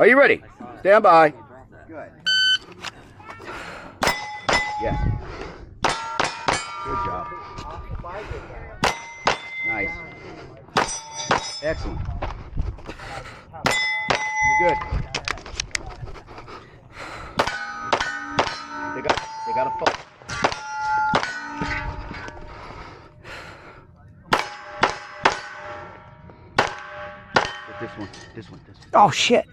Are you ready? Stand by. Good. Yes. Good job. Nice. Excellent. You're good. They got a fall. This one. Oh shit.